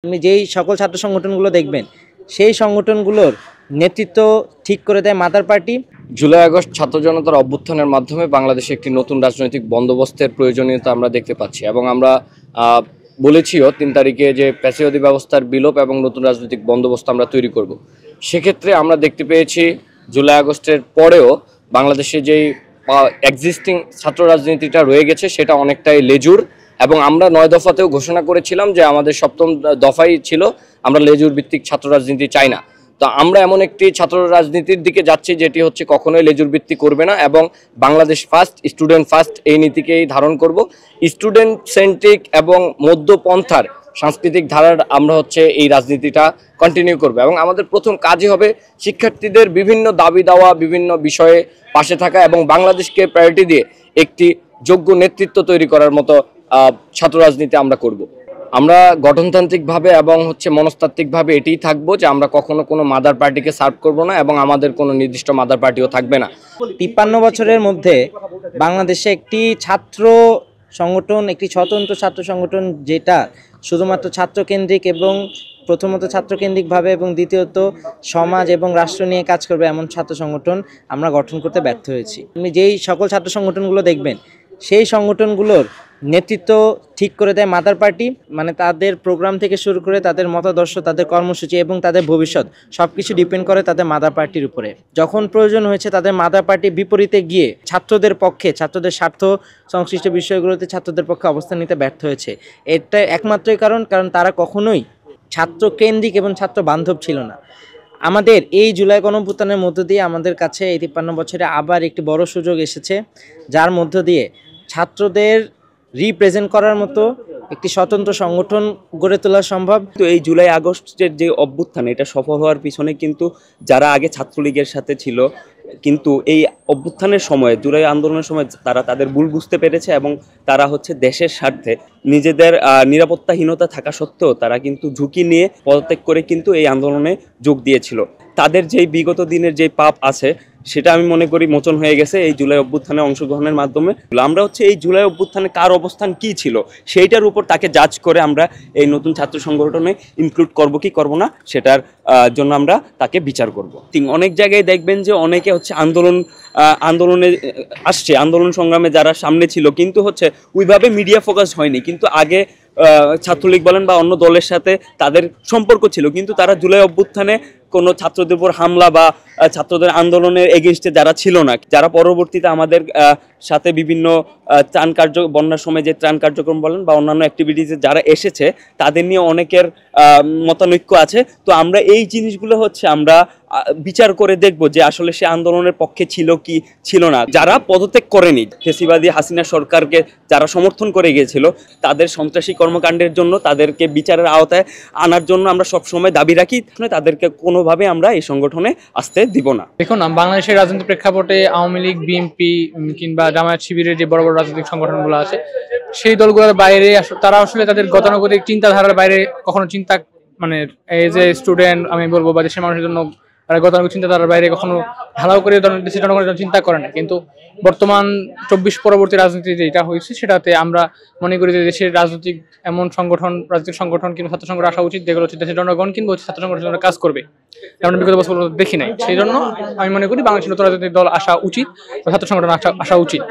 আপনি যেই সকল ছাত্র সংগঠনগুলো দেখবেন সেই সংগঠনগুলোর নেতৃত্ব ঠিক করে দেয় মাদার পার্টি। জুলাই আগস্ট ছাত্র জনতার অভ্যুত্থানের মাধ্যমে বাংলাদেশে একটি নতুন রাজনৈতিক বন্দোবস্তের প্রয়োজনীয়তা আমরা দেখতে পাচ্ছি এবং আমরা বলেছিও ৩ তারিখে যে ফ্যাসিবাদী ব্যবস্থার বিলোপ এবং নতুন রাজনৈতিক বন্দোবস্ত আমরা তৈরি করব। সেক্ষেত্রে আমরা দেখতে পেয়েছি জুলাই আগস্টের পরেও বাংলাদেশে যেই এক্সিস্টিং ছাত্র রাজনীতিটা রয়ে গেছে সেটা অনেকটাই লেজুর এবং আমরা 9 দফাতেও ঘোষণা করেছিলাম যে আমাদের 7ম দফাই ছিল আমরা লেজুর ভিত্তিক ছাত্র রাজনীতি চাই না। তো আমরা এমন একটি ছাত্র রাজনীতির দিকে যাচ্ছি যেটি হচ্ছে কখনোই লেজুর ভিত্তি করবে না এবং বাংলাদেশ ফার্স্ট, স্টুডেন্ট ফার্স্ট এই নীতিকেই ধারণ করব। স্টুডেন্ট সেন্ট্রিক এবং মধ্যপন্থার সাংস্কৃতিক ধারার আমরা হচ্ছে এই রাজনীতিটা কন্টিনিউ করব এবং আমাদের প্রথম কাজই হবে শিক্ষার্থীদের বিভিন্ন দাবি দাওয়া বিভিন্ন বিষয়ে পাশে থাকা এবং বাংলাদেশকে প্রায়োরিটি দিয়ে একটি যোগ্য নেতৃত্ব তৈরি করার মতো ছাত্র রাজনীতি আমরা করব। আমরা গঠনতান্ত্রিকভাবে এবং মনস্তাত্ত্বিকভাবে এটিই থাকবো যে আমরা কখনো কোনো মাদার পার্টিকে সার্ভ করব না এবং আমাদের কোনো নির্দিষ্ট মাদার পার্টিও থাকবে না। 53 বছরের মধ্যে বাংলাদেশে একটি ছাত্র সংগঠন, একটি স্বতন্ত্র ছাত্র সংগঠন যেটা শুধুমাত্র ছাত্রকেন্দ্রিক এবং প্রথমত ছাত্রকেন্দ্রিকভাবে এবং দ্বিতীয়ত সমাজ এবং রাষ্ট্র নিয়ে কাজ করবে এমন ছাত্র সংগঠন আমরা গঠন করতে ব্যর্থ হয়েছি। আপনি যেই সকল ছাত্র সংগঠনগুলো দেখবেন সেই সংগঠনগুলোর নেতৃত্ব ঠিক করে দেয় মাদার পার্টি। মানে তাদের প্রোগ্রাম থেকে শুরু করে তাদের মতাদর্শ, তাদের কর্মসূচি এবং তাদের ভবিষ্যৎ সব কিছু ডিপেন্ড করে তাদের মাদার পার্টির উপরে। যখন প্রয়োজন হয়েছে তাদের মাদার পার্টির বিপরীতে গিয়ে ছাত্রদের পক্ষে, ছাত্রদের স্বার্থ সংশ্লিষ্ট বিষয়গুলোতে ছাত্রদের পক্ষে অবস্থান নিতে ব্যর্থ হয়েছে। এটা একমাত্রই কারণ তারা কখনোই ছাত্র কেন্দ্রিক এবং ছাত্র বান্ধব ছিল না। আমাদের এই জুলাই গণঅভ্যুত্থানের মধ্য দিয়ে আমাদের কাছে এই 53 বছরে আবার একটি বড় সুযোগ এসেছে, যার মধ্য দিয়ে ছাত্রদের রিপ্রেজেন্ট করার মতো একটি স্বতন্ত্র সংগঠন গড়ে তোলা সম্ভব। তো এই জুলাই আগস্টের যে অভ্যুত্থান, এটা সফল হওয়ার পিছনে কিন্তু যারা আগে ছাত্রলীগের সাথে ছিল, কিন্তু এই অভ্যুত্থানের সময়, জুলাই আন্দোলনের সময় তারা তাদের ভুল বুঝতে পেরেছে এবং তারা হচ্ছে দেশের স্বার্থে নিজেদের নিরাপত্তাহীনতা থাকা সত্ত্বেও তারা কিন্তু ঝুঁকি নিয়ে পদত্যাগ করে কিন্তু এই আন্দোলনে যোগ দিয়েছিল। তাদের যেই বিগত দিনের যে পাপ আছে সেটা আমি মনে করি মোচন হয়ে গেছে এই জুলাই অভ্যুত্থানে অংশগ্রহণের মাধ্যমে। আমরা হচ্ছে এই জুলাই অভ্যুত্থানে কার অবস্থান কি ছিল সেইটার উপর তাকে জাজ করে আমরা এই নতুন ছাত্র সংগঠনে ইনক্লুড করব কি করব না সেটার জন্য আমরা তাকে বিচার করব। অনেক জায়গায় দেখবেন যে অনেকে হচ্ছে আন্দোলনে আসছে, আন্দোলন সংগ্রামে যারা সামনে ছিল কিন্তু হচ্ছে ওইভাবে মিডিয়া ফোকাস হয়নি। কিন্তু আগে ছাত্রলীগ বলেন বা অন্য দলের সাথে তাদের সম্পর্ক ছিল, কিন্তু তারা জুলাই অভ্যুত্থানে কোনো ছাত্রদের উপর হামলা বা ছাত্রদের আন্দোলনের এগেইনস্টে যারা ছিল না, যারা পরবর্তীতে আমাদের সাথে বিভিন্ন ত্রাণ বন্যার সময় যে ত্রাণ কার্যক্রম বলেন বা অন্যান্য অ্যাক্টিভিটিসে যারা এসেছে তাদের নিয়ে অনেকের মতানৈক্য আছে। তো আমরা এই জিনিসগুলো হচ্ছে আমরা বিচার করে দেখব যে আসলে সে আন্দোলনের পক্ষে ছিল কি ছিল না। যারা পদত্যাগ করেনি, ফ্যাসিবাদী হাসিনা সরকারকে যারা সমর্থন করে গিয়েছিল, তাদের সন্ত্রাসী কর্মকাণ্ডের জন্য তাদেরকে বিচারের আওতায় আনার জন্য আমরা সবসময় দাবি রাখি। তাদেরকে কোনোভাবে আমরা এই সংগঠনে আসতে দিব না। দেখুন, বাংলাদেশের রাজনৈতিক প্রেক্ষাপটে আওয়ামী লীগ, বিএনপি কিংবা জামায়াত শিবিরের যে বড় বড় রাজনৈতিক সংগঠনগুলো আছে সেই দলগুলোর বাইরে তারা আসলে তাদের গতানুগতিক চিন্তাধারার বাইরে কখনো এজ এ স্টুডেন্ট আমি বলবো বা দেশের মানুষের জন্য তারা গতানুগতিক চিন্তাধারার বাইরে কখনো ঢালাও করে দেশের জনগণের জন্য চিন্তা করে না। কিন্তু বর্তমান 24 পরবর্তী রাজনীতি যেটা হয়েছে সেটাতে আমরা মনে করি যে দেশের রাজনৈতিক সংগঠন কিংবা ছাত্র সংগঠন আসা উচিত, যেগুলো হচ্ছে দেশের জনগণ কিংবা হচ্ছে ছাত্র সংগঠনের জন্য কাজ করবে। আমরা বিগত বছর দেখি নাই, সেই জন্য আমি মনে করি বাংলাদেশের নতুন রাজনৈতিক দল আসা উচিত, ছাত্র সংগঠন আসা উচিত।